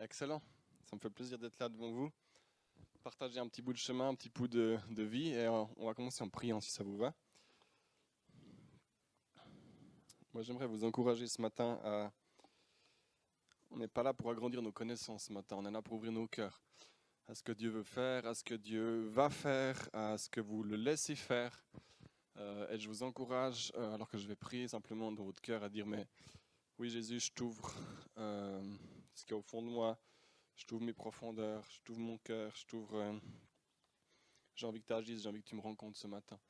Excellent, ça me fait plaisir d'être là devant vous, partager un petit bout de chemin, un petit bout de vie, et on va commencer en priant si ça vous va. Moi j'aimerais vous encourager ce matin à... On n'est pas là pour agrandir nos connaissances ce matin, on est là pour ouvrir nos cœurs à ce que Dieu veut faire, à ce que Dieu va faire, à ce que vous le laissez faire. Et je vous encourage, alors que je vais prier simplement dans votre cœur, à dire, mais oui Jésus, je t'ouvre ce qu'il y a au fond de moi, je t'ouvre mes profondeurs, je t'ouvre mon cœur, je t'ouvre... j'ai envie que tu agisses, j'ai envie que tu me rencontres ce matin.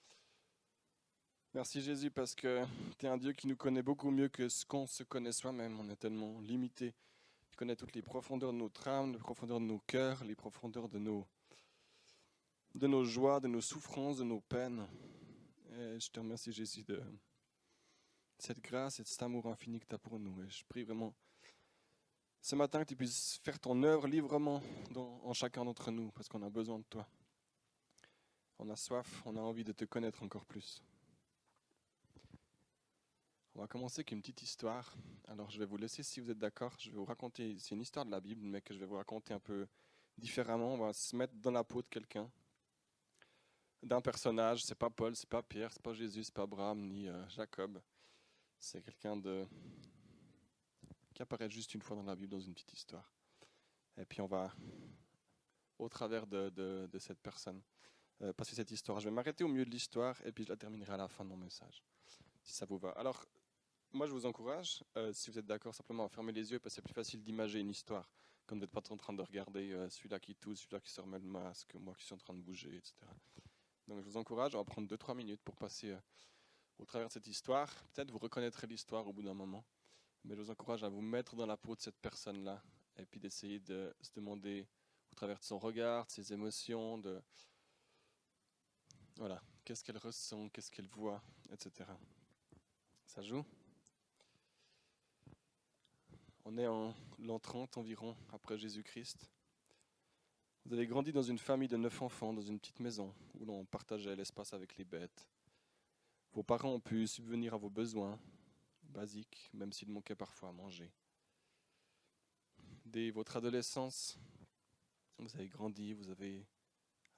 Merci Jésus parce que tu es un Dieu qui nous connaît beaucoup mieux que ce qu'on se connaît soi-même. On est tellement limité. Tu connais toutes les profondeurs de notre âme, les profondeurs de nos cœurs, les profondeurs de nos joies, de nos souffrances, de nos peines. Et je te remercie Jésus de cette grâce et de cet amour infini que tu as pour nous. Et je prie vraiment ce matin que tu puisses faire ton œuvre librement en chacun d'entre nous parce qu'on a besoin de toi. On a soif, on a envie de te connaître encore plus. On va commencer avec une petite histoire. Alors je vais vous laisser si vous êtes d'accord. Je vais vous raconter, c'est une histoire de la Bible, mais que je vais vous raconter un peu différemment. On va se mettre dans la peau de quelqu'un, d'un personnage. C'est pas Paul, c'est pas Pierre, c'est pas Jésus, c'est pas Abraham ni Jacob. C'est quelqu'un qui apparaît juste une fois dans la Bible dans une petite histoire. Et puis on va, au travers de cette personne, passer cette histoire. Je vais m'arrêter au milieu de l'histoire et puis je la terminerai à la fin de mon message, si ça vous va. Alors, moi, je vous encourage, si vous êtes d'accord, simplement à fermer les yeux parce que c'est plus facile d'imager une histoire quand vous n'êtes pas en train de regarder celui-là qui tousse, celui-là qui se remet le masque, moi qui suis en train de bouger, etc. Donc, je vous encourage, on va prendre 2-3 minutes pour passer au travers de cette histoire. Peut-être vous reconnaîtrez l'histoire au bout d'un moment, mais je vous encourage à vous mettre dans la peau de cette personne-là et puis d'essayer de se demander au travers de son regard, de ses émotions, voilà, qu'est-ce qu'elle ressent, qu'est-ce qu'elle voit, etc. Ça joue ? On est en l'an 30 environ, après Jésus-Christ. Vous avez grandi dans une famille de 9 enfants, dans une petite maison, où l'on partageait l'espace avec les bêtes. Vos parents ont pu subvenir à vos besoins basiques, même s'ils manquaient parfois à manger. Dès votre adolescence, vous avez grandi, vous avez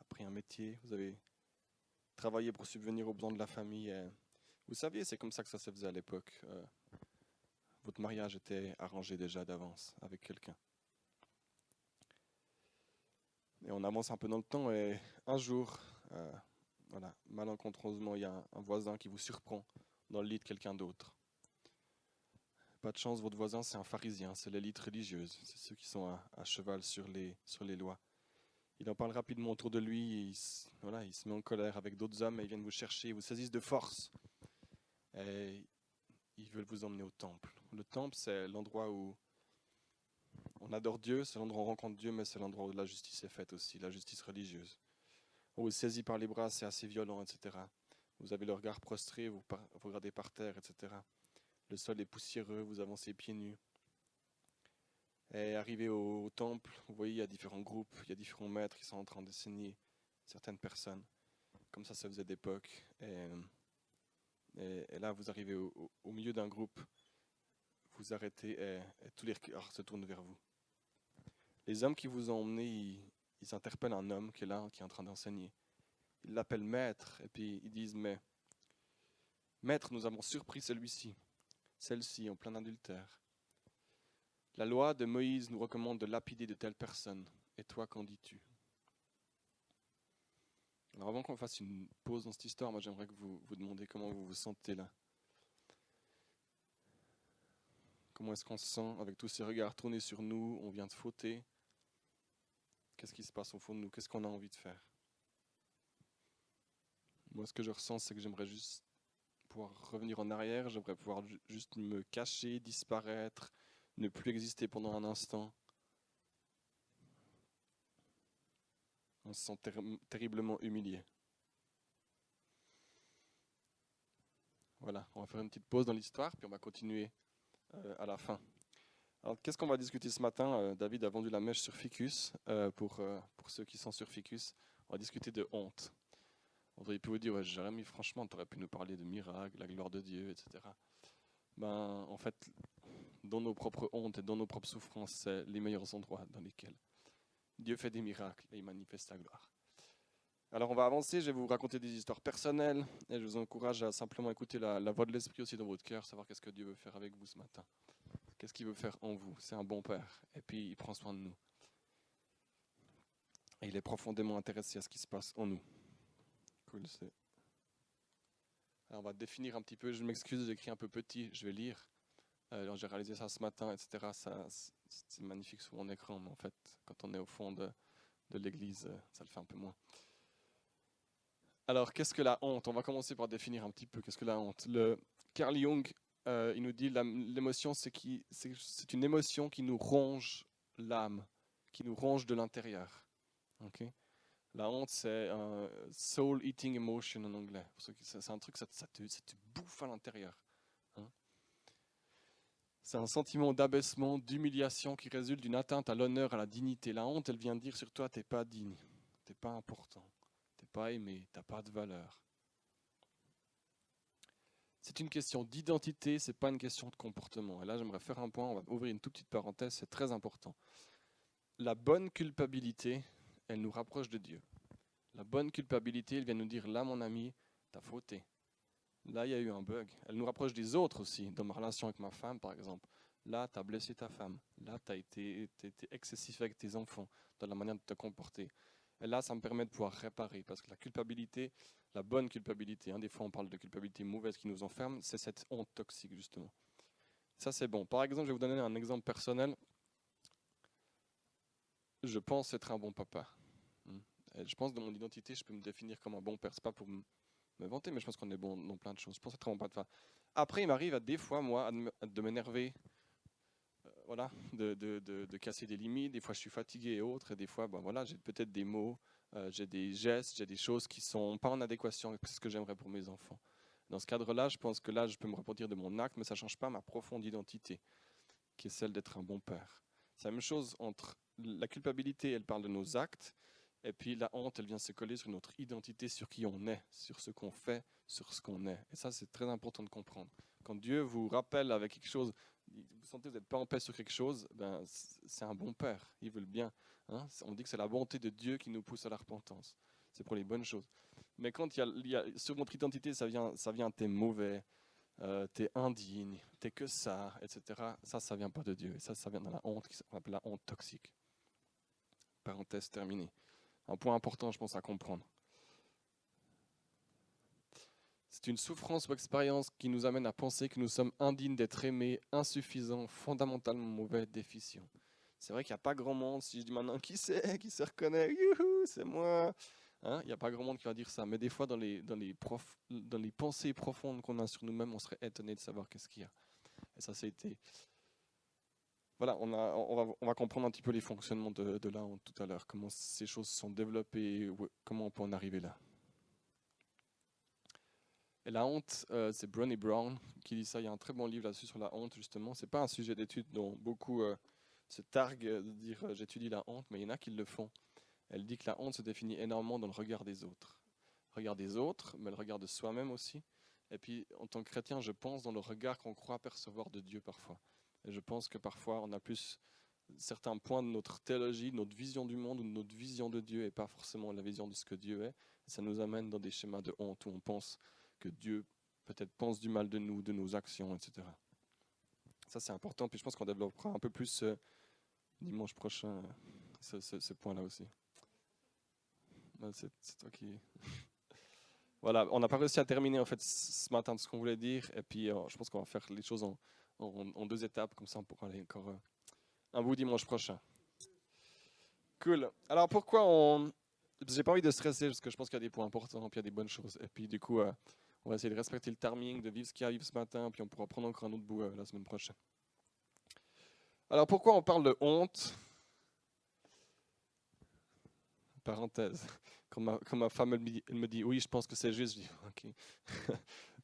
appris un métier, vous avez travaillé pour subvenir aux besoins de la famille. Et vous saviez, c'est comme ça que ça se faisait à l'époque. Votre mariage était arrangé déjà d'avance avec quelqu'un. Et on avance un peu dans le temps et un jour, voilà, malencontreusement, il y a un voisin qui vous surprend dans le lit de quelqu'un d'autre. Pas de chance, votre voisin, c'est un pharisien, c'est l'élite religieuse, c'est ceux qui sont à cheval sur les lois. Il en parle rapidement autour de lui, voilà, il se met en colère avec d'autres hommes et ils viennent vous chercher, ils vous saisissent de force. Et ils veulent vous emmener au temple. Le temple, c'est l'endroit où on adore Dieu, c'est l'endroit où on rencontre Dieu, mais c'est l'endroit où la justice est faite aussi, la justice religieuse. On vous saisit par les bras, c'est assez violent, etc. Vous avez le regard prostré, vous regardez par terre, etc. Le sol est poussiéreux, vous avancez pieds nus. Et arrivé au temple, vous voyez, il y a différents groupes, il y a différents maîtres qui sont en train d'enseigner certaines personnes. Comme ça faisait d'époque. Et là, vous arrivez au milieu d'un groupe, vous arrêtez et tous les regards se tournent vers vous. Les hommes qui vous ont emmené, ils interpellent un homme qui est là, qui est en train d'enseigner. Ils l'appellent maître, et puis ils disent, mais maître, nous avons surpris celui-ci, celle-ci en plein adultère. La loi de Moïse nous recommande de lapider de telles personnes. Et toi, qu'en dis-tu ? Alors avant qu'on fasse une pause dans cette histoire, moi j'aimerais que vous vous demandiez comment vous vous sentez là. Comment est-ce qu'on se sent avec tous ces regards tournés sur nous ? On vient de fauter. Qu'est-ce qui se passe au fond de nous ? Qu'est-ce qu'on a envie de faire ? Moi, ce que je ressens, c'est que j'aimerais juste pouvoir revenir en arrière. J'aimerais pouvoir juste me cacher, disparaître, ne plus exister pendant un instant. On se sent terriblement humilié. Voilà, on va faire une petite pause dans l'histoire, puis on va continuer à la fin. Alors, qu'est-ce qu'on va discuter ce matin ? David a vendu la mèche sur Ficus. Pour ceux qui sont sur Ficus, on va discuter de honte. On aurait pu vous dire, ouais, Jérémy, franchement, tu aurais pu nous parler de miracles, la gloire de Dieu, etc. Ben, en fait, dans nos propres hontes et dans nos propres souffrances, c'est les meilleurs endroits dans lesquels Dieu fait des miracles et il manifeste sa gloire. Alors on va avancer, je vais vous raconter des histoires personnelles et je vous encourage à simplement écouter la voix de l'Esprit aussi dans votre cœur, savoir qu'est-ce que Dieu veut faire avec vous ce matin. Qu'est-ce qu'il veut faire en vous? C'est un bon Père et puis il prend soin de nous. Et il est profondément intéressé à ce qui se passe en nous. Cool, Alors on va définir un petit peu, je m'excuse, j'écris un peu petit, je vais lire. Alors j'ai réalisé ça ce matin, etc. C'est magnifique sur mon écran, mais en fait, quand on est au fond de l'église, ça le fait un peu moins. Alors, qu'est-ce que la honte? On va commencer par définir un petit peu qu'est-ce que la honte. Carl Jung, il nous dit l'émotion, c'est une émotion qui nous ronge l'âme, qui nous ronge de l'intérieur. Okay? La honte, c'est un soul eating emotion en anglais. C'est un truc, ça te bouffe à l'intérieur. Hein? C'est un sentiment d'abaissement, d'humiliation qui résulte d'une atteinte à l'honneur, à la dignité. La honte, elle vient dire sur toi, t'es pas digne, t'es pas important, t'es pas aimé, t'as pas de valeur. C'est une question d'identité, c'est pas une question de comportement. Et là, j'aimerais faire un point, on va ouvrir une toute petite parenthèse, c'est très important. La bonne culpabilité, elle nous rapproche de Dieu. La bonne culpabilité, elle vient nous dire, là, mon ami, t'as fauté. Là, il y a eu un bug. Elle nous rapproche des autres aussi, dans ma relation avec ma femme, par exemple. Là, tu as blessé ta femme. Là, tu as été excessif avec tes enfants, dans la manière de te comporter. Et là, ça me permet de pouvoir réparer, parce que la culpabilité, la bonne culpabilité, des fois on parle de culpabilité mauvaise qui nous enferme, c'est cette honte toxique, justement. Ça, c'est bon. Par exemple, je vais vous donner un exemple personnel. Je pense être un bon papa. Et je pense que dans mon identité, je peux me définir comme un bon père. Ce n'est pas pour me vanter, mais je pense qu'on est bon dans plein de choses. Je pense être un bon papa. Après, il m'arrive à des fois, moi, de m'énerver, voilà, de casser des limites. Des fois, je suis fatigué et autres. Et des fois, voilà, j'ai peut-être des mots, j'ai des gestes, j'ai des choses qui ne sont pas en adéquation avec ce que j'aimerais pour mes enfants. Dans ce cadre-là, je pense que là, je peux me repentir de mon acte, mais ça ne change pas ma profonde identité, qui est celle d'être un bon père. C'est la même chose entre la culpabilité, elle parle de nos actes, et puis la honte, elle vient se coller sur notre identité, sur qui on est, sur ce qu'on fait, sur ce qu'on est. Et ça, c'est très important de comprendre. Quand Dieu vous rappelle avec quelque chose, vous sentez que vous n'êtes pas en paix sur quelque chose, c'est un bon père, il veut le bien. Hein. On dit que c'est la bonté de Dieu qui nous pousse à la repentance. C'est pour les bonnes choses. Mais quand il y a sur notre identité, ça vient t'es mauvais, t'es indigne, t'es que ça, etc. Ça vient pas de Dieu. Et ça vient de la honte, qu'on appelle la honte toxique. Parenthèse terminée. Un point important, je pense, à comprendre. C'est une souffrance ou expérience qui nous amène à penser que nous sommes indignes d'être aimés, insuffisants, fondamentalement mauvais, déficients. C'est vrai qu'il n'y a pas grand monde, si je dis maintenant qui se reconnaît, youhou, c'est moi. Hein, il n'y a pas grand monde qui va dire ça, mais des fois dans les pensées profondes qu'on a sur nous-mêmes, on serait étonné de savoir qu'est-ce qu'il y a. Et ça, c'était... Voilà, on va comprendre un petit peu les fonctionnements de la honte tout à l'heure, comment ces choses sont développées, comment on peut en arriver là. Et la honte, c'est Brené Brown qui dit ça. Il y a un très bon livre là-dessus sur la honte, justement. Ce n'est pas un sujet d'étude dont beaucoup se targuent de dire j'étudie la honte, mais il y en a qui le font. Elle dit que la honte se définit énormément dans le regard des autres. Le regard des autres, mais le regard de soi-même aussi. Et puis, en tant que chrétien, je pense dans le regard qu'on croit percevoir de Dieu parfois. Et je pense que parfois, on a plus certains points de notre théologie, de notre vision du monde ou de notre vision de Dieu, et pas forcément la vision de ce que Dieu est. Et ça nous amène dans des schémas de honte où on pense que Dieu peut-être pense du mal de nous, de nos actions, etc. Ça, c'est important. Puis je pense qu'on développera un peu plus dimanche prochain ce point-là aussi. C'est toi qui... Voilà, on n'a pas réussi à terminer en fait ce matin de ce qu'on voulait dire. Et puis je pense qu'on va faire les choses en deux étapes. Comme ça, on pourra aller encore un bout dimanche prochain. Cool. Alors pourquoi on... J'ai pas envie de stresser parce que je pense qu'il y a des points importants, puis il y a des bonnes choses. Et puis du coup... on va essayer de respecter le timing, de vivre ce qui arrive ce matin, puis on pourra prendre encore un autre bout la semaine prochaine. Alors pourquoi on parle de honte? Parenthèse. Quand ma femme elle me dit oui, je pense que c'est juste, je dis ok.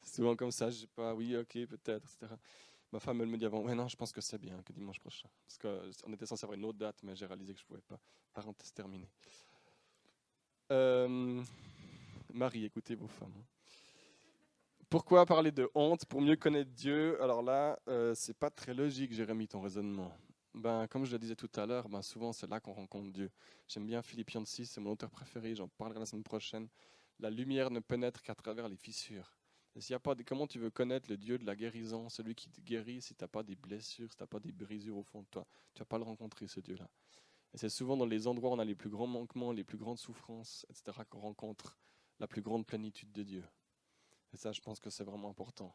C'est souvent comme ça, je dis pas oui, ok, peut-être, etc. Ma femme elle me dit avant, ouais non, je pense que c'est bien que dimanche prochain. Parce qu'on était censé avoir une autre date, mais j'ai réalisé que je pouvais pas. Parenthèse terminée. Marie, écoutez vos femmes. Pourquoi parler de honte pour mieux connaître Dieu? Alors là, c'est pas très logique, Jérémie, ton raisonnement. Comme je le disais tout à l'heure, souvent c'est là qu'on rencontre Dieu. J'aime bien Philippiens 6, c'est mon auteur préféré, j'en parlerai la semaine prochaine. La lumière ne pénètre qu'à travers les fissures. Et s'il y a pas comment tu veux connaître le Dieu de la guérison, celui qui te guérit, si tu n'as pas des blessures, si tu n'as pas des brisures au fond de toi, tu vas pas le rencontrer, ce Dieu-là. Et c'est souvent dans les endroits où on a les plus grands manquements, les plus grandes souffrances, etc., qu'on rencontre la plus grande plénitude de Dieu. Et ça, je pense que c'est vraiment important.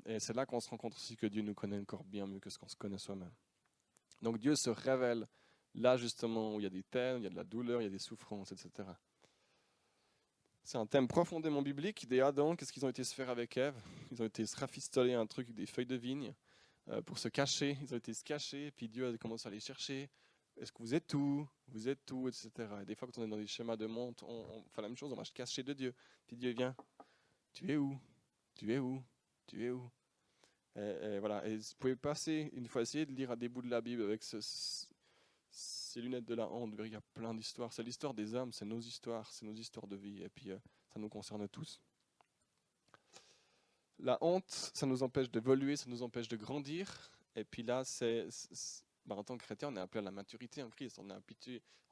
Et c'est là qu'on se rend compte aussi que Dieu nous connaît encore bien mieux que ce qu'on se connaît soi-même. Donc Dieu se révèle là justement où il y a des peines, il y a de la douleur, il y a des souffrances, etc. C'est un thème profondément biblique. Des Adam, qu'est-ce qu'ils ont été se faire avec Ève? Ils ont été se rafistoler un truc, des feuilles de vigne, pour se cacher. Ils ont été se cacher, puis Dieu a commencé à les chercher. Est-ce que vous êtes où? Vous êtes où? Etc. Et des fois, quand on est dans des schémas de monde, on fait la même chose, on va se cacher de Dieu. Puis Dieu vient. Tu es où? Tu es où? Tu es où? Et voilà. Et vous pouvez passer, une fois, essayer de lire à des bouts de la Bible avec ces lunettes de la honte. Il y a plein d'histoires. C'est l'histoire des hommes, c'est nos histoires de vie. Et puis, ça nous concerne tous. La honte, ça nous empêche d'évoluer, ça nous empêche de grandir. Et puis là, en tant que chrétien, on est appelé à la maturité en Christ. On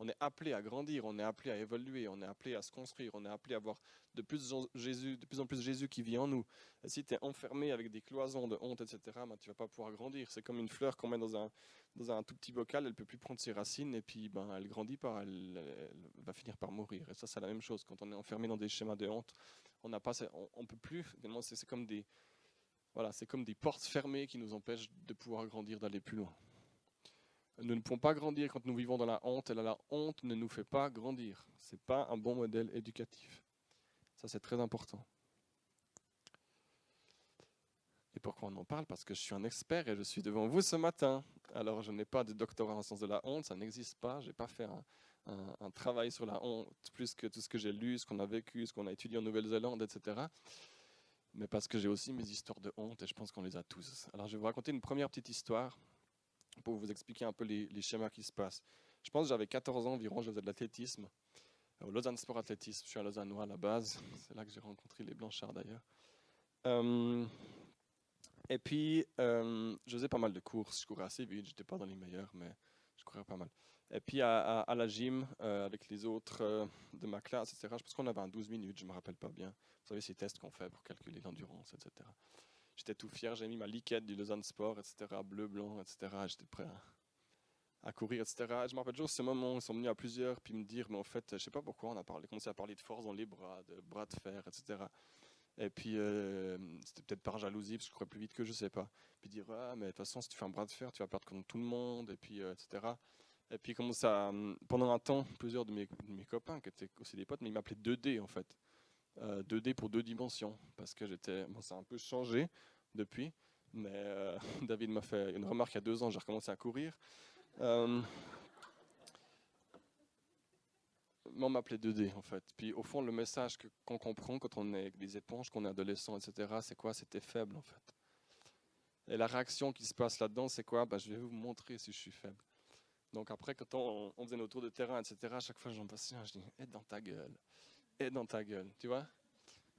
est appelé à grandir, on est appelé à évoluer, on est appelé à se construire, on est appelé à voir de plus en plus Jésus qui vit en nous. Et si tu es enfermé avec des cloisons de honte, etc., tu ne vas pas pouvoir grandir. C'est comme une fleur qu'on met dans un tout petit bocal, elle ne peut plus prendre ses racines et puis elle ne grandit pas, elle va finir par mourir. Et ça, c'est la même chose. Quand on est enfermé dans des schémas de honte, on peut plus. C'est comme c'est comme des portes fermées qui nous empêchent de pouvoir grandir, d'aller plus loin. Nous ne pouvons pas grandir quand nous vivons dans la honte, et là, la honte ne nous fait pas grandir. Ce n'est pas un bon modèle éducatif. Ça, c'est très important. Et pourquoi on en parle? Parce que je suis un expert et je suis devant vous ce matin. Alors, je n'ai pas de doctorat en sciences de la honte, ça n'existe pas. Je n'ai pas fait un travail sur la honte, plus que tout ce que j'ai lu, ce qu'on a vécu, ce qu'on a étudié en Nouvelle-Zélande, etc. Mais parce que j'ai aussi mes histoires de honte et je pense qu'on les a tous. Alors, je vais vous raconter une première petite histoire pour vous expliquer un peu les schémas qui se passent. Je pense que j'avais 14 ans environ, je faisais de l'athlétisme, au Lausanne Sport Athlétisme. Je suis un Lausannois à la base, c'est là que j'ai rencontré les Blanchards d'ailleurs. Et puis, je faisais pas mal de courses, je courais assez vite, j'étais pas dans les meilleurs, mais je courais pas mal. Et puis à la gym, avec les autres de ma classe, etc., je pense qu'on avait un 12 minutes, je me rappelle pas bien. Vous savez, ces tests qu'on fait pour calculer l'endurance, etc. J'étais tout fier, j'ai mis ma liquette du Lausanne Sport, etc., bleu, blanc, etc., j'étais prêt à courir, etc. Et je me rappelle toujours ce moment où ils sont venus à plusieurs, puis me dire, mais en fait, je sais pas pourquoi, on a commencé à parler de force dans les bras, de bras de fer, etc. Et puis, c'était peut-être par jalousie, parce que je courais plus vite que je sais pas. Puis dire, ah, mais de toute façon, si tu fais un bras de fer, tu vas perdre contre tout le monde, et puis, etc. Et puis, pendant un temps, plusieurs de mes copains, qui étaient aussi des potes, mais ils m'appelaient 2D en fait. 2D pour deux dimensions, parce que ça a un peu changé depuis, mais David m'a fait une remarque il y a 2 ans, j'ai recommencé à courir. Mais on m'appelait 2D en fait. Puis au fond, le message qu'on comprend quand on est avec des éponges, qu'on est adolescent, etc., c'est quoi? C'était faible en fait. Et la réaction qui se passe là-dedans, c'est quoi? Je vais vous montrer si je suis faible. Donc après, quand on faisait nos tours de terrain, etc., à chaque fois j'en passais un, je dis, aide dans ta gueule, aide dans ta gueule, tu vois?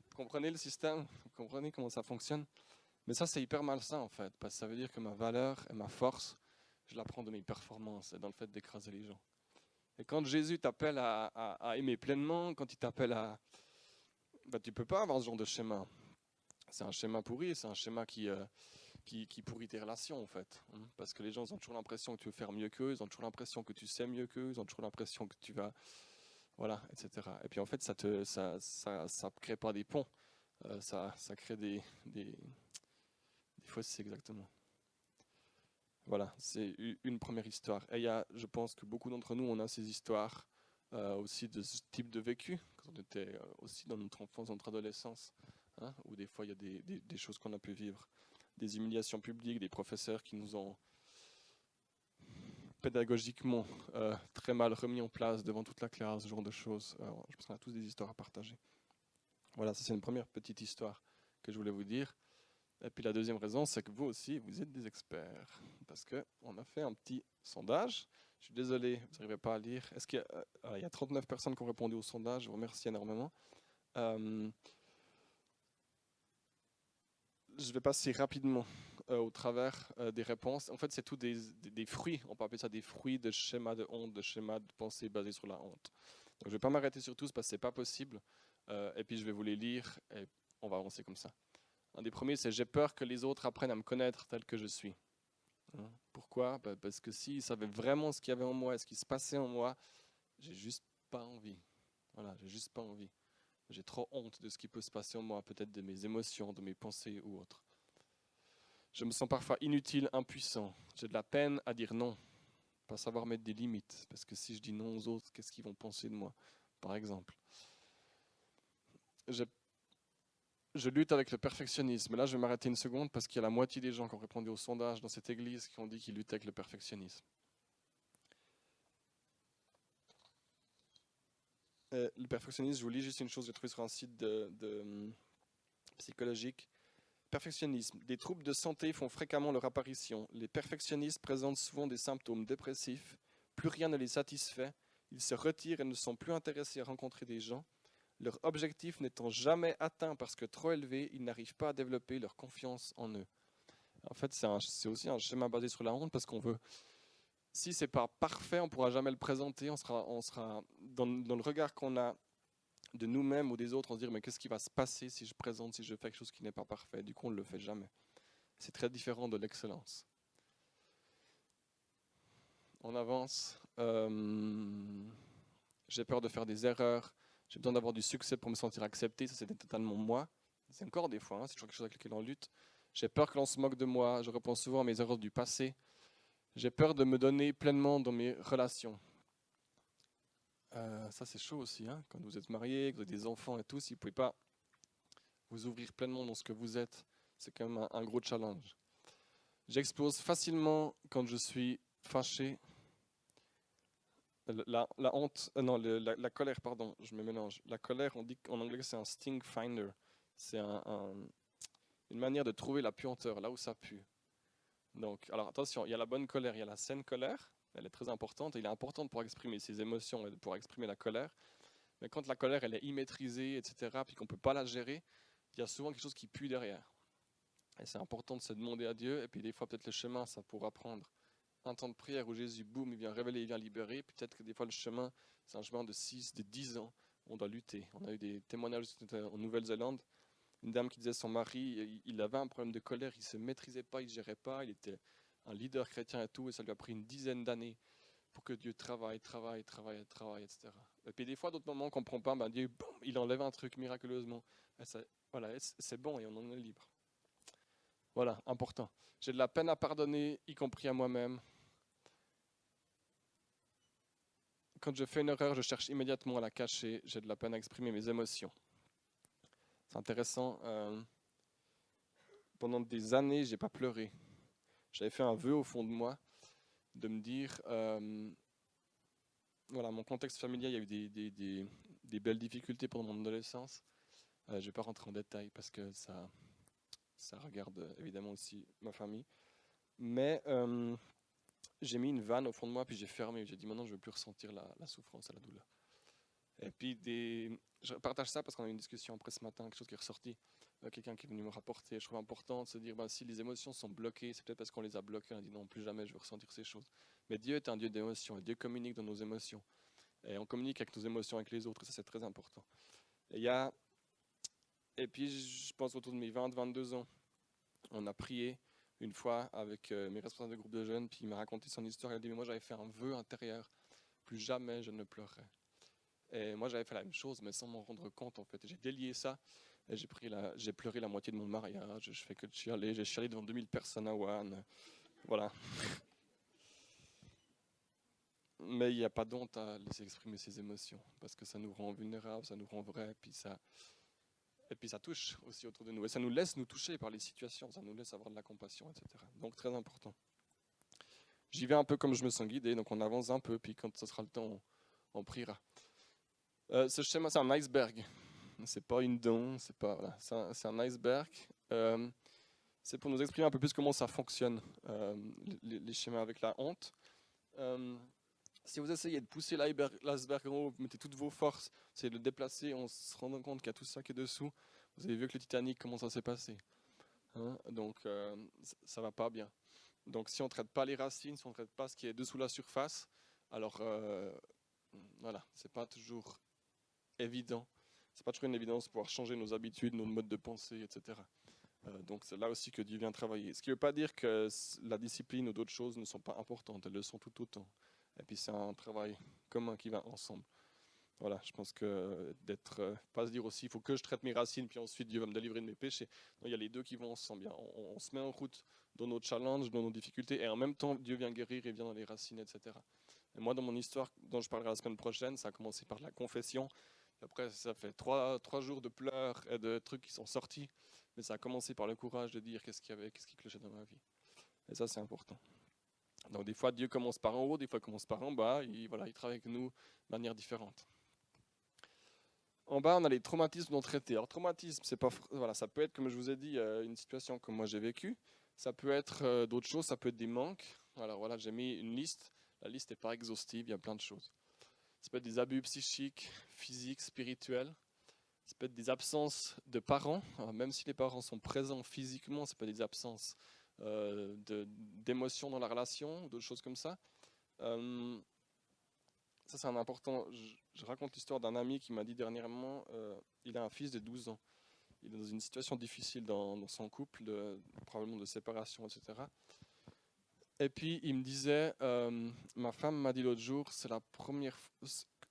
Vous comprenez le système? Vous comprenez comment ça fonctionne? Mais ça, c'est hyper malsain en fait, parce que ça veut dire que ma valeur et ma force, je la prends de mes performances et dans le fait d'écraser les gens. Et quand Jésus t'appelle à aimer pleinement, quand il t'appelle tu ne peux pas avoir ce genre de schéma. C'est un schéma pourri, c'est un schéma qui pourrit tes relations en fait. Parce que les gens ont toujours l'impression que tu veux faire mieux qu'eux, ils ont toujours l'impression que tu sais mieux qu'eux, ils ont toujours l'impression que tu vas... Voilà, etc. Et puis en fait, ça crée pas des ponts, ça crée des fossés exactement. Voilà, c'est une première histoire. Et je pense que beaucoup d'entre nous, on a ces histoires aussi de ce type de vécu, quand on était aussi dans notre enfance, notre adolescence, où des fois il y a des choses qu'on a pu vivre, des humiliations publiques, des professeurs qui nous ont pédagogiquement très mal remis en place devant toute la classe, ce genre de choses. Alors, je pense qu'on a tous des histoires à partager. Voilà, ça c'est une première petite histoire que je voulais vous dire. Et puis la deuxième raison, c'est que vous aussi, vous êtes des experts. Parce qu'on a fait un petit sondage. Je suis désolé, vous n'arrivez pas à lire. Il y a 39 personnes qui ont répondu au sondage, je vous remercie énormément. je vais passer rapidement au travers des réponses. En fait, c'est tout des fruits, on peut appeler ça des fruits de schémas de honte, de schémas de pensée basés sur la honte. Donc, je ne vais pas m'arrêter sur tous parce que ce n'est pas possible. Et puis, je vais vous les lire et on va avancer comme ça. Un des premiers, c'est « J'ai peur que les autres apprennent à me connaître tel que je suis ». Pourquoi? Parce que s'ils savaient vraiment ce qu'il y avait en moi et ce qui se passait en moi, j'ai juste pas envie. Voilà, j'ai juste pas envie. J'ai trop honte de ce qui peut se passer en moi, peut-être de mes émotions, de mes pensées ou autres. Je me sens parfois inutile, impuissant. J'ai de la peine à dire non, pas savoir mettre des limites, parce que si je dis non aux autres, qu'est-ce qu'ils vont penser de moi, par exemple. Je lutte avec le perfectionnisme. Là, je vais m'arrêter une seconde parce qu'il y a la moitié des gens qui ont répondu au sondage dans cette église qui ont dit qu'ils luttaient avec le perfectionnisme. Le perfectionnisme, je vous lis juste une chose, j'ai trouvé sur un site psychologique. Perfectionnisme. Des troubles de santé font fréquemment leur apparition. Les perfectionnistes présentent souvent des symptômes dépressifs. Plus rien ne les satisfait. Ils se retirent et ne sont plus intéressés à rencontrer des gens. Leur objectif n'étant jamais atteint parce que trop élevé, ils n'arrivent pas à développer leur confiance en eux. En fait, c'est aussi un schéma basé sur la honte parce qu'on veut. Si c'est pas parfait, on pourra jamais le présenter. On sera dans le regard qu'on a de nous-mêmes ou des autres, on se dit mais qu'est-ce qui va se passer si je présente, si je fais quelque chose qui n'est pas parfait. Du coup, on ne le fait jamais. C'est très différent de l'excellence. On avance. J'ai peur de faire des erreurs. J'ai besoin d'avoir du succès pour me sentir accepté. Ça, c'était totalement moi. C'est encore des fois, c'est toujours quelque chose avec lequel on lutte. J'ai peur que l'on se moque de moi. Je repense souvent à mes erreurs du passé. J'ai peur de me donner pleinement dans mes relations. Ça, c'est chaud aussi. Quand vous êtes marié, que vous avez des enfants et tout, si vous ne pouvez pas vous ouvrir pleinement dans ce que vous êtes, c'est quand même un gros challenge. J'explose facilement quand je suis fâché. La honte, non, la colère, pardon, je me mélange. La colère, on dit qu'en anglais c'est un sting finder. C'est une manière de trouver la puanteur, là où ça pue. Donc, alors attention, il y a la bonne colère, il y a la saine colère. Elle est très importante. Il est important pour exprimer ses émotions et pour exprimer la colère. Mais quand la colère, elle est immaîtrisée, etc., puis qu'on ne peut pas la gérer, il y a souvent quelque chose qui pue derrière. Et c'est important de se demander à Dieu. Et puis des fois, peut-être le chemin, ça pourra prendre un temps de prière où Jésus, boum, il vient révéler, il vient libérer. Peut-être que des fois, le chemin, c'est un chemin de 6, de 10 ans. On doit lutter. On a eu des témoignages en Nouvelle-Zélande. Une dame qui disait son mari, il avait un problème de colère, il ne se maîtrisait pas, il ne gérait pas, il était un leader chrétien et tout, et ça lui a pris une dizaine d'années pour que Dieu travaille, etc. Et puis des fois, d'autres moments, on ne comprend pas, ben Dieu, boum, il enlève un truc miraculeusement. Et ça, voilà, c'est bon et on en est libre. Voilà, important. J'ai de la peine à pardonner, y compris à moi-même. Quand je fais une erreur, je cherche immédiatement à la cacher. J'ai de la peine à exprimer mes émotions. C'est intéressant. Pendant des années, je n'ai pas pleuré. J'avais fait un vœu au fond de moi de me dire, voilà, mon contexte familial, il y a eu des belles difficultés pendant mon adolescence. Je ne vais pas rentrer en détail parce que ça regarde évidemment aussi ma famille. Mais j'ai mis une vanne au fond de moi, puis j'ai fermé. J'ai dit maintenant, je ne veux plus ressentir la souffrance et la douleur. Et puis, je partage ça parce qu'on a eu une discussion après ce matin, quelque chose qui est ressorti. Quelqu'un qui est venu me rapporter. Je trouve important de se dire, si les émotions sont bloquées, c'est peut-être parce qu'on les a bloquées. On a dit non, plus jamais je veux ressentir ces choses. Mais Dieu est un Dieu d'émotions et Dieu communique dans nos émotions. Et on communique avec nos émotions avec les autres, et ça c'est très important. Et puis, je pense autour de mes 20-22 ans, on a prié une fois avec mes responsables de groupe de jeunes, puis il m'a raconté son histoire. Il a dit, mais moi j'avais fait un vœu intérieur, plus jamais je ne pleurerai. Et moi, j'avais fait la même chose, mais sans m'en rendre compte, en fait. J'ai délié ça, et j'ai pleuré la moitié de mon mariage. Je fais que de chialer. J'ai chialé devant 2000 personnes à Wuhan. Voilà. Mais il n'y a pas d'honte à laisser exprimer ses émotions, parce que ça nous rend vulnérables, ça nous rend vrais, et puis ça touche aussi autour de nous. Et ça nous laisse nous toucher par les situations, ça nous laisse avoir de la compassion, etc. Donc, très important. J'y vais un peu comme je me sens guidé, donc on avance un peu, puis quand ce sera le temps, on priera. Ce schéma, c'est un iceberg. C'est pas une dent, voilà, c'est un iceberg. C'est pour nous exprimer un peu plus comment ça fonctionne, les schémas avec la honte. Si vous essayez de pousser l'iceberg en haut, vous mettez toutes vos forces, vous essayez de le déplacer, on se rend compte qu'il y a tout ça qui est dessous. Vous avez vu que le Titanic, comment ça s'est passé. hein, donc ça va pas bien. Donc si on ne traite pas les racines, si on ne traite pas ce qui est dessous la surface, alors voilà, c'est pas toujours évident. C'est pas toujours une évidence de pouvoir changer nos habitudes, nos modes de pensée, etc. Donc c'est là aussi que Dieu vient travailler. Ce qui ne veut pas dire que la discipline ou d'autres choses ne sont pas importantes, elles le sont tout autant. Et puis c'est un travail commun qui va ensemble. Voilà, je pense que pas se dire aussi, il faut que je traite mes racines, puis ensuite Dieu va me délivrer de mes péchés. Non, il y a les deux qui vont ensemble. Bien, on se met en route dans nos challenges, dans nos difficultés, et en même temps, Dieu vient guérir et vient dans les racines, etc. Et moi, dans mon histoire, dont je parlerai la semaine prochaine, ça a commencé par la confession. Après, ça fait trois jours de pleurs et de trucs qui sont sortis, mais ça a commencé par le courage de dire qu'est-ce qu'il y avait, qu'est-ce qui clochait dans ma vie. Et ça, c'est important. Donc des fois, Dieu commence par en haut, des fois, il commence par en bas, et voilà, il travaille avec nous de manière différente. En bas, on a les traumatismes non traités. Alors, traumatisme, c'est pas, voilà, ça peut être, comme je vous ai dit, une situation comme moi j'ai vécu. Ça peut être d'autres choses, ça peut être des manques. Alors voilà, j'ai mis une liste. La liste n'est pas exhaustive, il y a plein de choses. Ça peut être des abus psychiques, physiques, spirituels. Ça peut être des absences de parents. Alors, même si les parents sont présents physiquement, ça peut être des absences d'émotions dans la relation, d'autres choses comme ça. Ça, c'est un important. Je raconte l'histoire d'un ami qui m'a dit dernièrement, il a un fils de 12 ans. Il est dans une situation difficile dans son couple, probablement de séparation, etc. Et puis, il me disait, ma femme m'a dit l'autre jour, c'est la première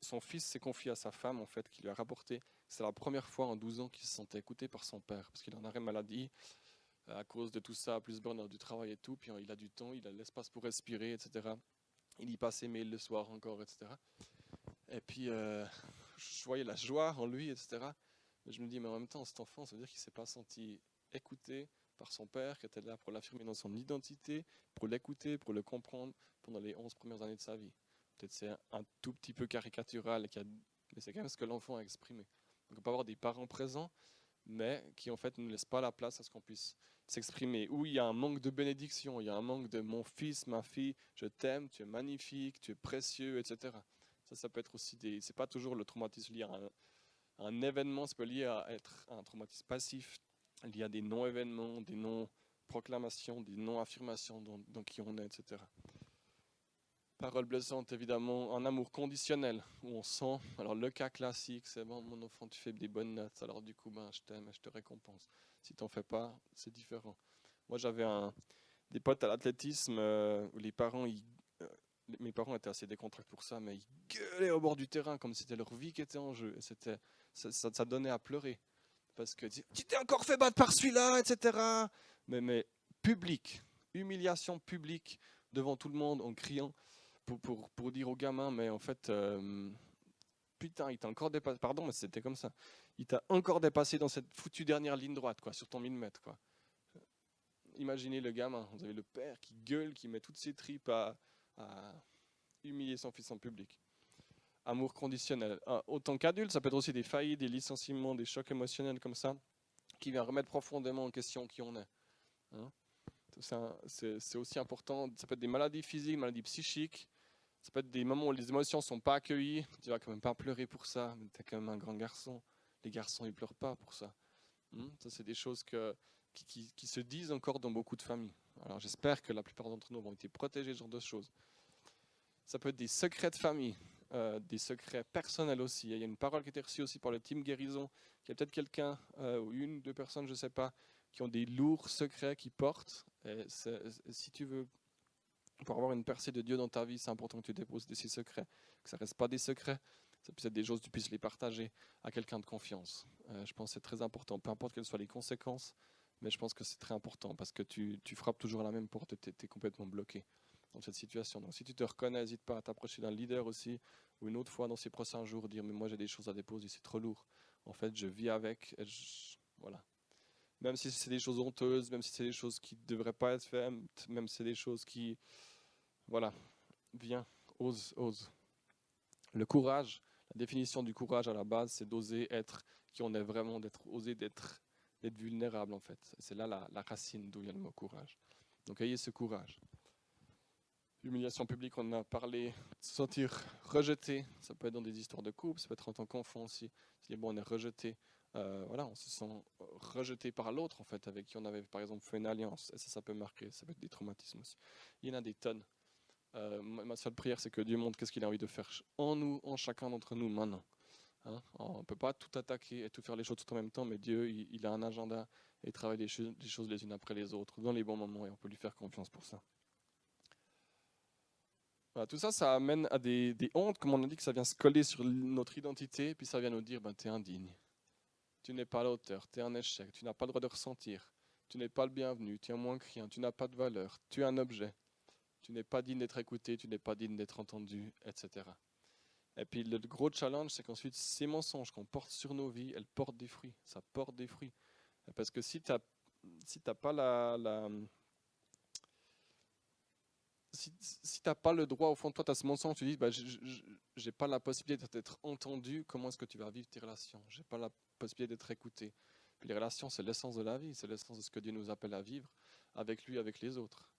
son fils s'est confié à sa femme, en fait, qui lui a rapporté, c'est la première fois en 12 ans qu'il se sentait écouté par son père, parce qu'il en arrêt maladie, à cause de tout ça, plus burn-out du travail et tout, puis il a du temps, il a l'espace pour respirer, etc. Il y passe ses mails le soir encore, etc. Et puis, je voyais la joie en lui, etc. Mais je me dis, mais en même temps, cet enfant, ça veut dire qu'il ne s'est pas senti écouté par son père, qui était là pour l'affirmer dans son identité, pour l'écouter, pour le comprendre pendant les 11 premières années de sa vie. Peut-être c'est un tout petit peu caricatural, mais c'est quand même ce que l'enfant a exprimé. Donc on peut avoir des parents présents, mais qui en fait ne laissent pas la place à ce qu'on puisse s'exprimer. Où il y a un manque de bénédiction, il y a un manque de mon fils, ma fille, je t'aime, tu es magnifique, tu es précieux, etc. Ça peut être aussi c'est pas toujours le traumatisme lié à un événement, ça peut lier à être un traumatisme passif, lié à des non-événements, des non-proclamations, des non-affirmations dans qui on est, etc. Paroles blessantes, évidemment, un amour conditionnel, où on sent, alors le cas classique, c'est bon, mon enfant, tu fais des bonnes notes, alors du coup, ben, je t'aime et je te récompense. Si tu n'en fais pas, c'est différent. Moi, j'avais des potes à l'athlétisme où mes parents étaient assez décontractés pour ça, mais ils gueulaient au bord du terrain comme si c'était leur vie qui était en jeu. Et ça donnait à pleurer. Parce que tu t'es encore fait battre par celui-là, etc. Mais public, humiliation publique devant tout le monde en criant pour dire aux gamins, mais en fait, putain, il t'a encore dépassé. Pardon, mais c'était comme ça. Il t'a encore dépassé dans cette foutue dernière ligne droite, quoi, sur ton 1000 mètres, quoi. Imaginez le gamin, vous avez le père qui gueule, qui met toutes ses tripes à humilier son fils en public. Amour conditionnel. Autant qu'adulte, ça peut être aussi des faillites, des licenciements, des chocs émotionnels comme ça, qui viennent remettre profondément en question qui on est. Hein. C'est aussi important. Ça peut être des maladies physiques, maladies psychiques. Ça peut être des moments où les émotions ne sont pas accueillies. Tu vas quand même pas pleurer pour ça, mais tu es quand même un grand garçon. Les garçons, ils pleurent pas pour ça. Ça, c'est des choses qui se disent encore dans beaucoup de familles. Alors j'espère que la plupart d'entre nous vont être protégés de ce genre de choses. Ça peut être des secrets de famille, des secrets personnels aussi. Il y a une parole qui a été reçue aussi par le team guérison, qu'il y a peut-être quelqu'un ou une, deux personnes, je ne sais pas, qui ont des lourds secrets qu'ils portent. Et si tu veux, pour avoir une percée de Dieu dans ta vie, c'est important que tu déposes ces secrets, que ça ne reste pas des secrets. Ça puisse être des choses, tu puisses les partager à quelqu'un de confiance. Je pense que c'est très important, peu importe quelles soient les conséquences, mais je pense que c'est très important parce que tu frappes toujours à la même porte, tu es complètement bloqué dans cette situation. Donc si tu te reconnais, n'hésite pas à t'approcher d'un leader aussi, ou une autre fois dans ces prochains jours, dire mais moi j'ai des choses à déposer, c'est trop lourd. En fait, je vis avec, voilà. Même si c'est des choses honteuses, même si c'est des choses qui ne devraient pas être faites, même si c'est des choses qui, voilà, viens, ose. Le courage, la définition du courage à la base, c'est d'oser être qui on est vraiment, oser d'être vulnérable en fait. C'est là la racine d'où vient le mot courage. Donc ayez ce courage. L'humiliation publique, on en a parlé, se sentir rejeté, ça peut être dans des histoires de couple, ça peut être en tant qu'enfant aussi. Si bon, on est rejeté Voilà, on se sent rejeté par l'autre, en fait, avec qui on avait, par exemple, fait une alliance. Et ça peut marquer, ça peut être des traumatismes aussi. Il y en a des tonnes. Ma seule prière, c'est que Dieu montre qu'est-ce qu'il a envie de faire en nous, en chacun d'entre nous, maintenant. Hein, on ne peut pas tout attaquer et tout faire les choses tout en même temps, mais Dieu, il a un agenda et il travaille les choses les unes après les autres, dans les bons moments, et on peut lui faire confiance pour ça. Voilà, tout ça, ça amène à des hontes, comme on a dit, que ça vient se coller sur notre identité, puis ça vient nous dire, ben, tu es indigne, tu n'es pas à la hauteur, tu es un échec, tu n'as pas le droit de ressentir, tu n'es pas le bienvenu, tu es moins que rien, tu n'as pas de valeur, tu es un objet, tu n'es pas digne d'être écouté, tu n'es pas digne d'être entendu, etc. Et puis le gros challenge, c'est qu'ensuite, ces mensonges qu'on porte sur nos vies, elles portent des fruits, ça porte des fruits. Parce que si tu n'as pas si t'as pas le droit, au fond de toi, tu as ce mensonge, tu dis, bah, j'ai pas la possibilité d'être entendu, comment est-ce que tu vas vivre tes relations? J'ai pas la possibilité d'être écouté. Puis les relations, c'est l'essence de la vie, c'est l'essence de ce que Dieu nous appelle à vivre avec lui, avec les autres.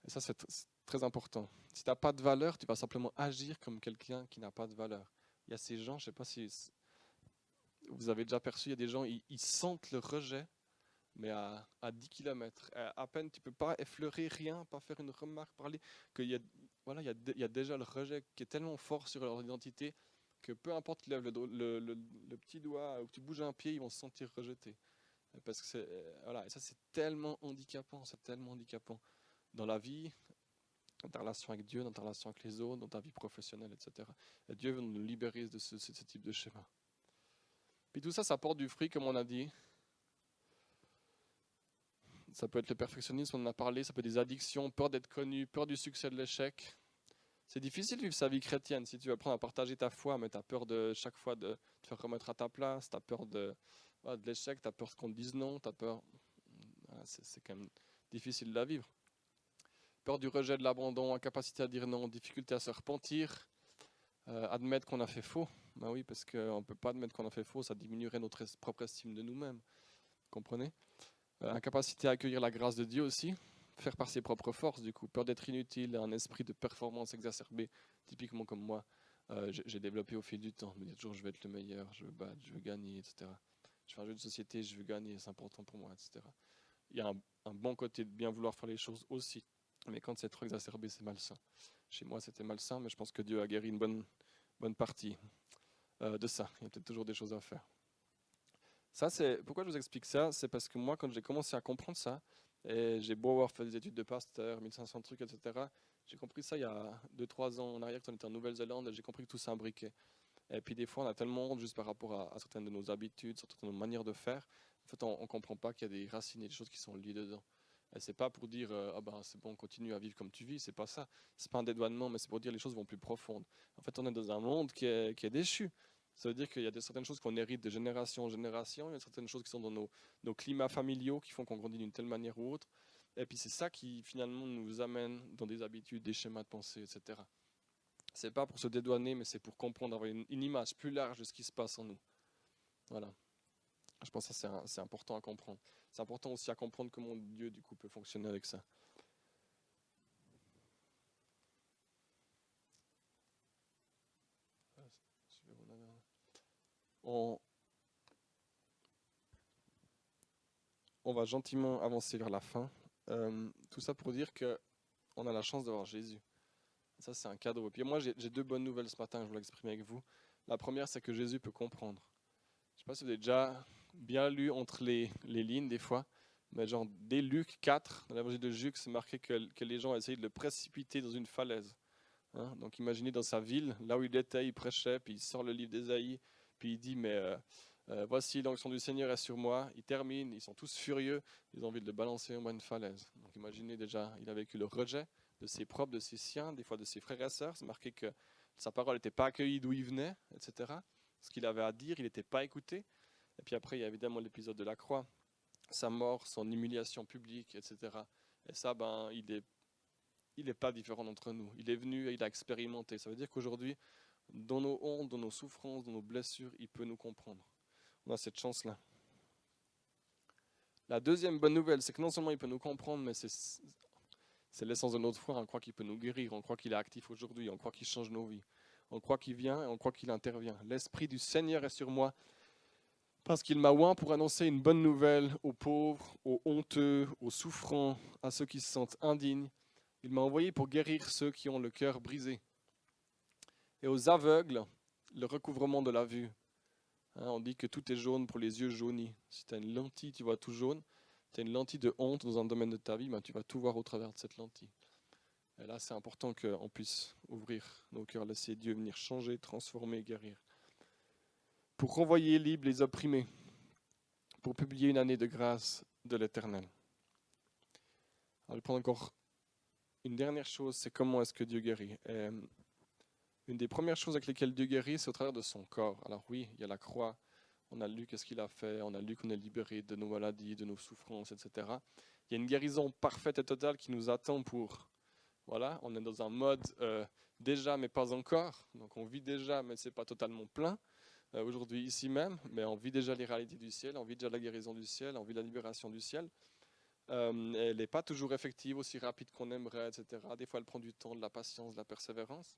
Et ça, c'est très important. Si tu n'as pas de valeur, tu vas simplement agir comme quelqu'un qui n'a pas de valeur. Il y a ces gens, je ne sais pas si vous avez déjà perçu, il y a des gens, ils sentent le rejet, mais à 10 km. À peine, tu ne peux pas effleurer rien, pas faire une remarque, parler, qu'il y a, voilà, il y a déjà le rejet qui est tellement fort sur leur identité que peu importe qu'ils lèvent le petit doigt ou que tu bouges un pied, ils vont se sentir rejetés. Parce que voilà, et ça, c'est tellement handicapant, dans la vie, dans ta relation avec Dieu, dans ta relation avec les autres, dans ta vie professionnelle, etc. Et Dieu veut nous libérer de ce type de schéma. Puis tout ça, ça porte du fruit, comme on a dit. Ça peut être le perfectionnisme, on en a parlé, ça peut être des addictions, peur d'être connu, peur du succès, de l'échec. C'est difficile de vivre sa vie chrétienne si tu veux apprendre à partager ta foi, mais tu as peur de chaque fois de te faire remettre à ta place, tu as peur de l'échec, tu as peur qu'on te dise non, tu as peur. Voilà, c'est quand même difficile de la vivre. Peur du rejet, de l'abandon, incapacité à dire non, difficulté à se repentir, admettre qu'on a fait faux. Ben oui, parce qu'on ne peut pas admettre qu'on a fait faux, ça diminuerait notre propre estime de nous-mêmes. Comprenez? Incapacité à accueillir la grâce de Dieu aussi, faire par ses propres forces du coup, peur d'être inutile, un esprit de performance exacerbé, typiquement comme moi, j'ai développé au fil du temps, me dire toujours je veux être le meilleur, je veux battre, je veux gagner, etc. Je fais un jeu de société, je veux gagner, c'est important pour moi, etc. Il y a un bon côté de bien vouloir faire les choses aussi, mais quand c'est trop exacerbé, c'est malsain. Chez moi, c'était malsain, mais je pense que Dieu a guéri une bonne partie de ça. Il y a peut-être toujours des choses à faire. Ça, c'est pourquoi je vous explique ça, c'est parce que moi, quand j'ai commencé à comprendre ça, et j'ai beau avoir fait des études de pasteur, 1500 trucs, etc., j'ai compris ça il y a 2-3 ans en arrière, quand on était en Nouvelle-Zélande, et j'ai compris que tout s'imbriquait. Et puis des fois, on a tellement honte juste par rapport à certaines de nos habitudes, certaines de nos manières de faire. En fait, on ne comprend pas qu'il y a des racines et des choses qui sont liées dedans. Et c'est pas pour dire ah ben c'est bon, continue à vivre comme tu vis, c'est pas ça. C'est pas un dédouanement, mais c'est pour dire les choses vont plus profondes. En fait, on est dans un monde qui est déchu. Ça veut dire qu'il y a certaines choses qu'on hérite de génération en génération, il y a certaines choses qui sont dans nos climats familiaux qui font qu'on grandit d'une telle manière ou autre. Et puis c'est ça qui finalement nous amène dans des habitudes, des schémas de pensée, etc. C'est pas pour se dédouaner, mais c'est pour comprendre, avoir une image plus large de ce qui se passe en nous. Voilà. Je pense que ça, c'est important à comprendre. C'est important aussi à comprendre comment Dieu, du coup, peut fonctionner avec ça. On, on va gentiment avancer vers la fin. Tout ça pour dire que on a la chance d'avoir Jésus. Ça, c'est un cadeau. Et puis moi, j'ai 2 bonnes nouvelles ce matin que je voulais exprimer avec vous. La première, c'est que Jésus peut comprendre. Je ne sais pas si vous avez déjà bien lu entre les lignes des fois, mais genre dès Luc 4, dans l'évangile de Luc, c'est marqué que les gens essayaient de le précipiter dans une falaise. Hein. Donc imaginez dans sa ville, là où il était, il prêchait, puis il sort le livre d'Ésaïe, puis il dit, mais voici l'onction du Seigneur est sur moi. Il termine, ils sont tous furieux, ils ont envie de le balancer en bas d'une falaise. Donc imaginez déjà, il a vécu le rejet de ses propres, de ses siens, des fois de ses frères et sœurs. C'est marqué que sa parole n'était pas accueillie d'où il venait, etc. Ce qu'il avait à dire, il n'était pas écouté. Et puis après, il y a évidemment l'épisode de la croix, sa mort, son humiliation publique, etc. Et ça, ben, il n'est pas différent d'entre nous. Il est venu et il a expérimenté. Ça veut dire qu'aujourd'hui, dans nos hontes, dans nos souffrances, dans nos blessures, il peut nous comprendre. On a cette chance-là. La deuxième bonne nouvelle, c'est que non seulement il peut nous comprendre, mais c'est l'essence de notre foi. On croit qu'il peut nous guérir, on croit qu'il est actif aujourd'hui, on croit qu'il change nos vies. On croit qu'il vient et on croit qu'il intervient. L'Esprit du Seigneur est sur moi Parce qu'il m'a oint pour annoncer une bonne nouvelle aux pauvres, aux honteux, aux souffrants, à ceux qui se sentent indignes. Il m'a envoyé pour guérir ceux qui ont le cœur brisé. Et aux aveugles, le recouvrement de la vue. Hein, on dit que tout est jaune pour les yeux jaunis. Si tu as une lentille, tu vois tout jaune. Si tu as une lentille de honte dans un domaine de ta vie, ben, tu vas tout voir au travers de cette lentille. Et là, c'est important qu'on puisse ouvrir nos cœurs, laisser Dieu venir changer, transformer, guérir. Pour renvoyer libres les opprimés, pour publier une année de grâce de l'Éternel. Alors, je vais prendre encore une dernière chose, c'est comment est-ce que Dieu guérit. Et une des premières choses avec lesquelles Dieu guérit, c'est au travers de son corps. Alors oui, il y a la croix, on a lu qu'est-ce qu'il a fait, on a lu qu'on est libéré de nos maladies, de nos souffrances, etc. Il y a une guérison parfaite et totale qui nous attend pour... Voilà, on est dans un mode déjà mais pas encore, donc on vit déjà mais c'est pas totalement plein. Aujourd'hui ici même, mais on vit déjà les réalités du ciel, on vit déjà la guérison du ciel, on vit la libération du ciel. Elle n'est pas toujours effective, aussi rapide qu'on aimerait, etc. Des fois elle prend du temps, de la patience, de la persévérance.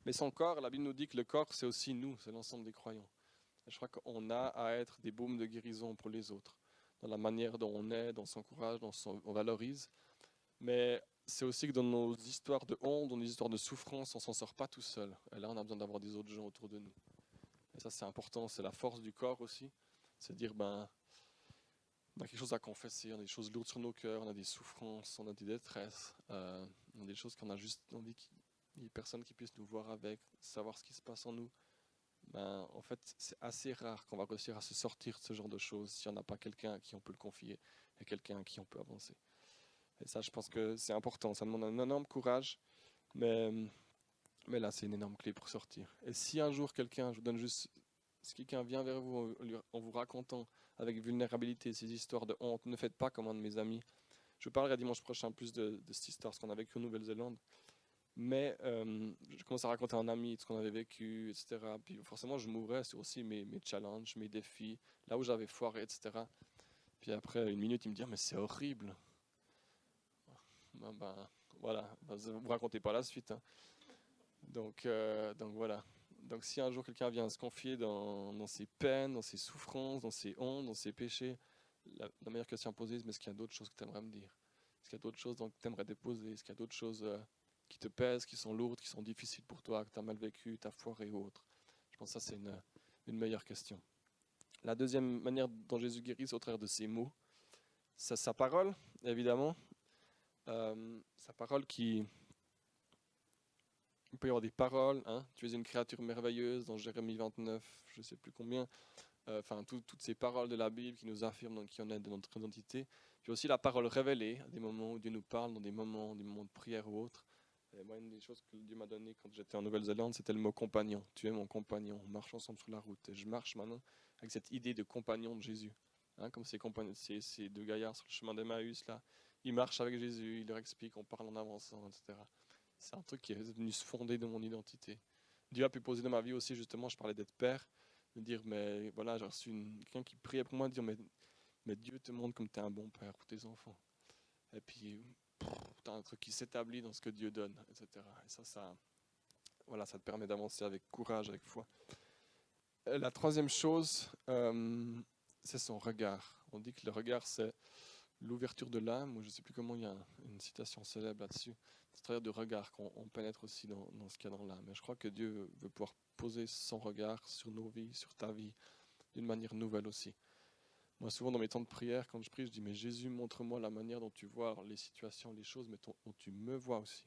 Mais son corps, la Bible nous dit que le corps c'est aussi nous, c'est l'ensemble des croyants. Et je crois qu'on a à être des baumes de guérison pour les autres, dans la manière dont on est, dans son courage, on valorise. Mais c'est aussi que dans nos histoires de honte, dans nos histoires de souffrance, on ne s'en sort pas tout seul. Et là, on a besoin d'avoir des autres gens autour de nous. Et ça, c'est important, c'est la force du corps aussi. C'est dire, ben, on a quelque chose à confesser, on a des choses lourdes sur nos cœurs, on a des souffrances, on a des détresses, on a des choses qu'on a juste envie qu'il y ait personne qui puisse nous voir avec, savoir ce qui se passe en nous. Ben, en fait, c'est assez rare qu'on va réussir à se sortir de ce genre de choses si on n'a pas quelqu'un à qui on peut le confier et quelqu'un à qui on peut avancer. Et ça, je pense que c'est important. Ça demande un énorme courage, mais, mais là, c'est une énorme clé pour sortir. Et si un jour quelqu'un, je vous donne juste, si quelqu'un vient vers vous en vous racontant avec vulnérabilité ces histoires de honte, ne faites pas comme un de mes amis. Je parlerai dimanche prochain plus de cette histoire, ce qu'on a vécu en Nouvelle-Zélande. Mais je commence à raconter à un ami ce qu'on avait vécu, etc. Puis forcément, je m'ouvrais sur aussi mes challenges, mes défis, là où j'avais foiré, etc. Puis après une minute, il me dit: mais c'est horrible. Ben, voilà, vous ne racontez pas la suite. Hein. Donc voilà. Donc si un jour quelqu'un vient se confier dans ses peines, dans ses souffrances, dans ses hontes, dans ses péchés, la meilleure question à poser, mais est-ce qu'il y a d'autres choses que tu aimerais me dire? Est-ce qu'il y a d'autres choses que tu aimerais déposer? Est-ce qu'il y a d'autres choses qui te pèsent, qui sont lourdes, qui sont difficiles pour toi, que tu as mal vécu, tu as foiré ou autre? Je pense que ça, c'est une meilleure question. La deuxième manière dont Jésus guérit, c'est au travers de ses mots. C'est sa parole, évidemment. Sa parole qui... Il peut y avoir des paroles. Hein. Tu es une créature merveilleuse dans Jérémie 29, je ne sais plus combien. Enfin, toutes ces paroles de la Bible qui nous affirment, donc, qui en est de notre identité. Puis aussi la parole révélée, à des moments où Dieu nous parle, dans des moments de prière ou autres. Et moi, une des choses que Dieu m'a donné quand j'étais en Nouvelle-Zélande, c'était le mot compagnon. Tu es mon compagnon, on marche ensemble sur la route. Et je marche maintenant avec cette idée de compagnon de Jésus. Hein, comme ces deux gaillards sur le chemin d'Emmaüs, là, ils marchent avec Jésus, ils leur expliquent, on parle en avançant, etc. C'est un truc qui est venu se fonder dans mon identité. Dieu a pu poser dans ma vie aussi, justement, je parlais d'être père, me dire, mais voilà, j'ai reçu quelqu'un qui priait pour moi, dire, mais Dieu te montre comme tu es un bon père pour tes enfants. Et puis, tu as un truc qui s'établit dans ce que Dieu donne, etc. Et voilà, ça te permet d'avancer avec courage, avec foi. Et la troisième chose, c'est son regard. On dit que le regard, c'est l'ouverture de l'âme, ou je ne sais plus comment, il y a une citation célèbre là-dessus. C'est à travers du regard qu'on pénètre aussi dans ce qu'il y a dans l'âme. Et je crois que Dieu veut pouvoir poser son regard sur nos vies, sur ta vie, d'une manière nouvelle aussi. Moi, souvent dans mes temps de prière, quand je prie, je dis, mais Jésus, montre-moi la manière dont tu vois les situations, les choses, mais dont tu me vois aussi.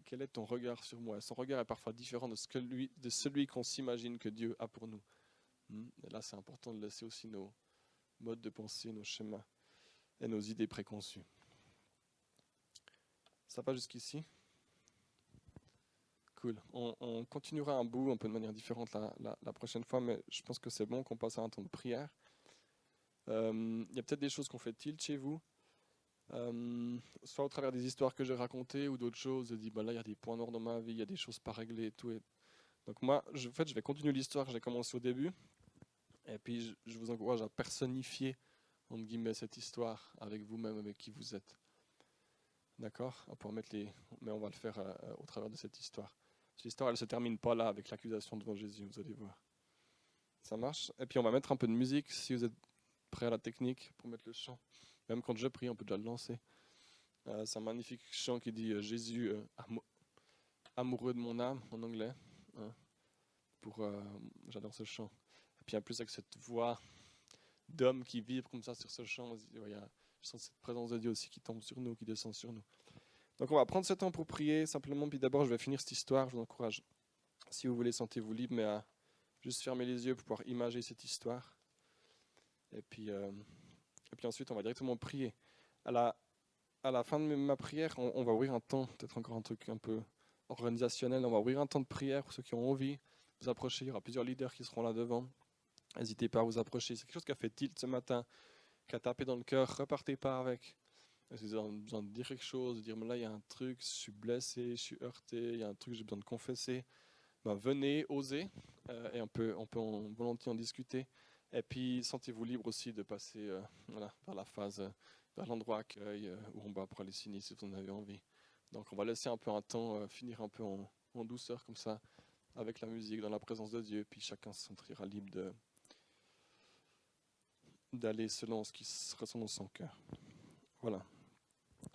Quel est ton regard sur moi? Son regard est parfois différent de celui qu'on s'imagine que Dieu a pour nous. Et là, c'est important de laisser aussi nos modes de pensée, nos schémas et nos idées préconçues. Ça va jusqu'ici? Cool. On continuera un bout un peu de manière différente la prochaine fois, mais je pense que c'est bon qu'on passe à un temps de prière. Il y a peut-être des choses qu'on fait tilt chez vous, soit au travers des histoires que j'ai racontées ou d'autres choses. Je dis, là, il y a des points noirs dans ma vie, il y a des choses pas réglées et tout. Donc moi, je vais continuer l'histoire que j'ai commencé au début. Et puis, je vous encourage à personnifier, entre guillemets, cette histoire avec vous-même, avec qui vous êtes. D'accord? Mais on va le faire au travers de cette histoire. L'histoire, elle ne se termine pas là avec l'accusation devant Jésus, vous allez voir. Ça marche. Et puis on va mettre un peu de musique si vous êtes prêts à la technique pour mettre le chant. Même quand je prie, on peut déjà le lancer. C'est un magnifique chant qui dit Jésus, amoureux de mon âme en anglais. Hein, j'adore ce chant. Et puis en plus avec cette voix d'homme qui vibre comme ça sur ce chant, je sens cette présence de Dieu aussi qui tombe sur nous, qui descend sur nous. Donc on va prendre ce temps pour prier simplement, puis d'abord je vais finir cette histoire, je vous encourage. Si vous voulez, sentez-vous libre, mais à juste fermer les yeux pour pouvoir imager cette histoire. Et puis ensuite on va directement prier. À la fin de ma prière, on va ouvrir un temps, peut-être encore un truc un peu organisationnel, on va ouvrir un temps de prière pour ceux qui ont envie de vous approcher. Il y aura plusieurs leaders qui seront là devant. N'hésitez pas à vous approcher. C'est quelque chose qui a fait tilt ce matin, qui a tapé dans le cœur. Repartez pas avec. Si vous avez besoin de dire quelque chose, de dire mais là il y a un truc, je suis blessé, je suis heurté, il y a un truc, j'ai besoin de confesser. Venez, osez, et on peut volontiers en discuter. Et puis sentez-vous libre aussi de passer vers la phase, vers l'endroit accueil où on va pour aller signer si vous en avez envie. Donc on va laisser un peu un temps, finir un peu en douceur comme ça, avec la musique, dans la présence de Dieu, puis chacun se sentira libre d'aller selon ce qui ressent dans son cœur. Voilà.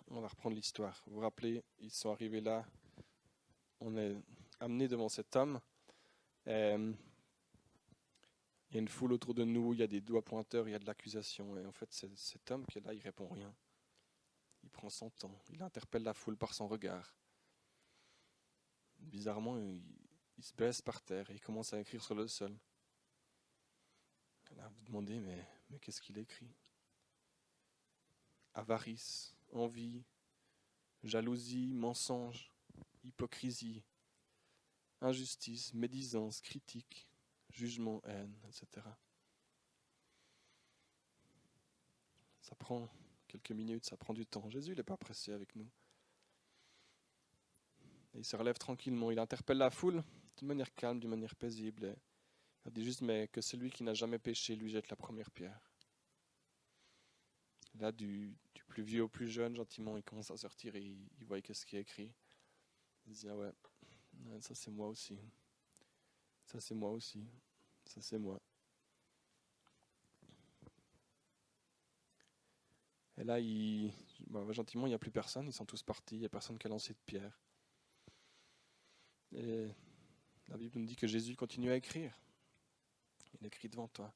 On va reprendre l'histoire. Vous vous rappelez, ils sont arrivés là, on est amenés devant cet homme. Il y a une foule autour de nous, il y a des doigts pointeurs, il y a de l'accusation. Et en fait, cet homme qui est là, il répond rien. Il prend son temps, il interpelle la foule par son regard. Bizarrement, il se baisse par terre et il commence à écrire sur le sol. Et là, vous vous demandez, mais qu'est-ce qu'il écrit ? Avarice, envie, jalousie, mensonge, hypocrisie, injustice, médisance, critique, jugement, haine, etc. Ça prend quelques minutes, ça prend du temps. Jésus, il n'est pas pressé avec nous. Et il se relève tranquillement, il interpelle la foule d'une manière calme, d'une manière paisible. Et il dit juste, mais que celui qui n'a jamais péché lui jette la première pierre. Là, du plus vieux au plus jeune, gentiment, il commence à sortir et il voit qu'est-ce qui est écrit. Il dit, ah ouais, ça c'est moi aussi. Ça c'est moi aussi. Ça c'est moi. Et là, gentiment, il n'y a plus personne, ils sont tous partis, il n'y a personne qui a lancé de pierre. Et la Bible nous dit que Jésus continue à écrire. Il écrit devant toi.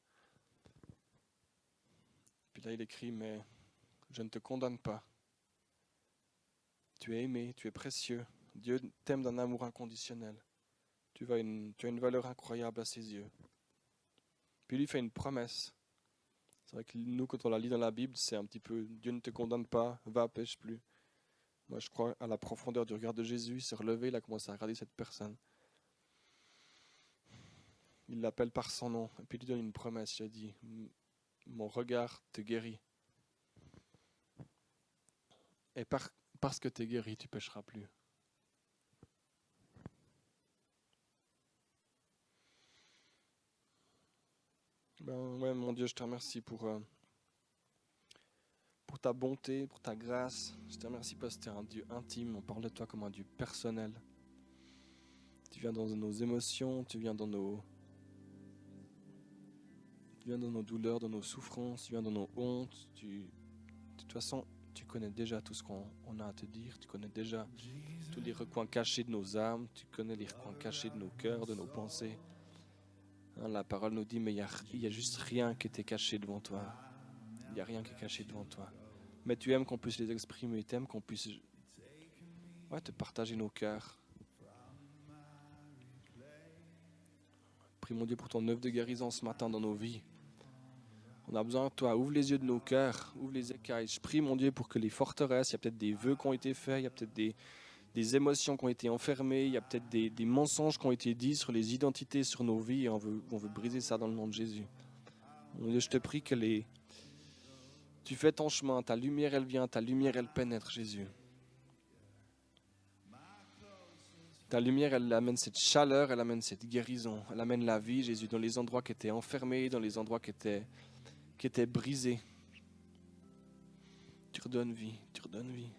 Puis là, il écrit, mais je ne te condamne pas. Tu es aimé, tu es précieux. Dieu t'aime d'un amour inconditionnel. Tu as une valeur incroyable à ses yeux. Puis il lui fait une promesse. C'est vrai que nous, quand on la lit dans la Bible, c'est un petit peu Dieu ne te condamne pas, va, pêche plus. Moi, je crois à la profondeur du regard de Jésus. Il s'est relevé, il a commencé à regarder cette personne. Il l'appelle par son nom. Et puis il lui donne une promesse. Il a dit, mon regard te guérit. Et parce que tu es guéri, tu ne pécheras plus. Ouais, mon Dieu, je te remercie pour ta bonté, pour ta grâce. Je te remercie parce que tu es un Dieu intime. On parle de toi comme un Dieu personnel. Tu viens dans nos émotions, tu viens dans nos douleurs, dans nos souffrances, tu viens dans nos hontes. De toute façon, tu connais déjà tout ce qu'on a à te dire. Tu connais déjà tous les recoins cachés de nos âmes. Tu connais les recoins cachés de nos cœurs, de nos pensées. La parole nous dit, mais il y a juste rien qui était caché devant toi. Il n'y a rien qui est caché devant toi. Mais tu aimes qu'on puisse les exprimer. Tu aimes qu'on puisse te partager nos cœurs. Prie mon Dieu pour ton œuvre de guérison ce matin dans nos vies. On a besoin de toi. Ouvre les yeux de nos cœurs. Ouvre les écailles. Je prie mon Dieu pour que les forteresses, il y a peut-être des vœux qui ont été faits, il y a peut-être des émotions qui ont été enfermées, il y a peut-être des mensonges qui ont été dits sur les identités, sur nos vies. Et on veut briser ça dans le nom de Jésus. Mon Dieu, je te prie que tu fais ton chemin, ta lumière elle vient, ta lumière elle pénètre, Jésus. Ta lumière elle amène cette chaleur, elle amène cette guérison, elle amène la vie, Jésus, dans les endroits qui étaient enfermés, dans les endroits qui étaient brisés. Tu redonnes vie, tu redonnes vie.